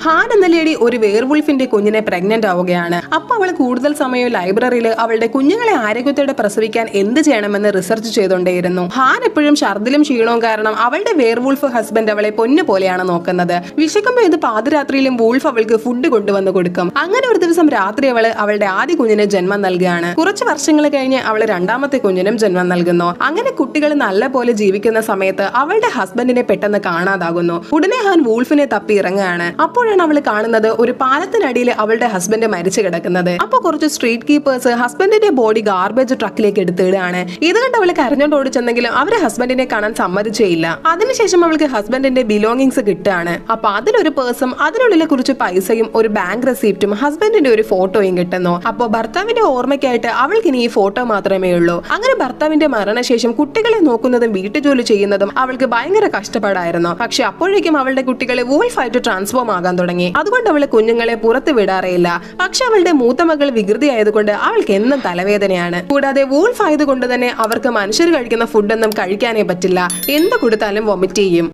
Han എന്ന lady ഒരു വേർവുൾഫിന്റെ കുഞ്ഞിനെ പ്രഗ്നന്റ് ആവുകയാണ്. അപ്പൊ അവൾ കൂടുതൽ സമയം ലൈബ്രറിയിൽ അവളുടെ കുഞ്ഞുങ്ങളെ ആരോഗ്യത്തോടെ പ്രസവിക്കാൻ എന്ത് ചെയ്യണമെന്ന് റിസർച്ച് ചെയ്തുകൊണ്ടേയിരുന്നു. ഹാൻ എപ്പോഴും ഛർദിലും ക്ഷീണവും കാരണം അവളുടെ വേർവുൾഫ് ഹസ്ബൻഡ് അവളെ പൊന്നു പോലെയാണ് നോക്കുന്നത്. വിശക്കുമ്പോൾ ഇത് പാതിരാത്രിയിലും വൂൾഫ് അവൾക്ക് ഫുഡ് കൊണ്ടുവന്ന് കൊടുക്കും. അങ്ങനെ ഒരു ദിവസം രാത്രി അവളുടെ ആദ്യ കുഞ്ഞിന് ജന്മം നൽകുകയാണ്. കുറച്ച് വർഷങ്ങൾ കഴിഞ്ഞ് അവൾ രണ്ടാമത്തെ കുഞ്ഞിനും ജന്മം നൽകുന്നു. അങ്ങനെ കുട്ടികൾ നല്ല പോലെ ജീവിക്കുന്ന സമയത്ത് അവളുടെ ഹസ്ബൻഡിനെ പെട്ടെന്ന് കാണാതാകുന്നു. ഉടനെ ഹാൻ വൂൾഫിനെ തപ്പി ഇറങ്ങുകയാണ്. അപ്പോഴാണ് അവൾ കാണുന്നത് ഒരു പാലത്തിനടിയിൽ അവളുടെ ഹസ്ബൻഡ് മരിച്ചു കിടക്കുന്നത്. അപ്പൊ കുറച്ച് സ്ട്രീറ്റ് കീപ്പേഴ്സ് ഹസ്ബൻഡിന്റെ ബോഡി ഗാർബേജ് ട്രക്കിലേക്ക് എടുത്തിടുകയാണ്. ഇത് കണ്ട് അവൾ കരഞ്ഞോണ്ട് ഓടിച്ചെന്നെങ്കിലും അവരെ ഹസ്ബൻഡിനെ കാണാൻ സമ്മതിച്ചേയില്ല. അതിനുശേഷം അവൾക്ക് ഹസ്ബൻഡിന്റെ ബിലോങ്ങിങ്സ് കിട്ടുകയാണ്. അപ്പൊ അതിലൊരു പേഴ്സും അതിനുള്ളിലെ കുറച്ച് പൈസയും ഒരു ബാങ്ക് റെസിപ്റ്റും ഹസ്ബൻഡിന്റെ ഒരു ഫോട്ടോയും കിട്ടുന്നു. അപ്പൊ ഭർത്താവിന്റെ ഓർമ്മയ്ക്കായിട്ട് അവൾക്ക് ഇനി ഈ ഫോട്ടോ മാത്രമേ ഉള്ളൂ. അങ്ങനെ ഭർത്താവിന്റെ മരണശേഷം കുട്ടികളെ നോക്കുന്നതും വീട്ടുജോലി ചെയ്യുന്നതും അവൾക്ക് ഭയങ്കര കഷ്ടപ്പാടായിരുന്നു. പക്ഷെ അപ്പോഴേക്കും അവളുടെ കുട്ടികളെ വൂൾഫായിട്ട് ട്രാൻസ്ഫോം ആകാൻ തുടങ്ങി. അതുകൊണ്ട് അവള് കുഞ്ഞുങ്ങളെ പുറത്ത് വിടാറേയില്ല. പക്ഷെ അവളുടെ മൂത്ത മകൾ വികൃതി ആയതുകൊണ്ട് അവൾക്ക് എന്നും തലവേദനയാണ്. കൂടാതെ വൂൾഫ് ആയതുകൊണ്ട് തന്നെ അവർക്ക് മനുഷ്യർ കഴിക്കുന്ന ഫുഡൊന്നും കഴിക്കാനേ പറ്റില്ല. എന്ത് കൊടുത്താലും വൊമിറ്റ് ചെയ്യും.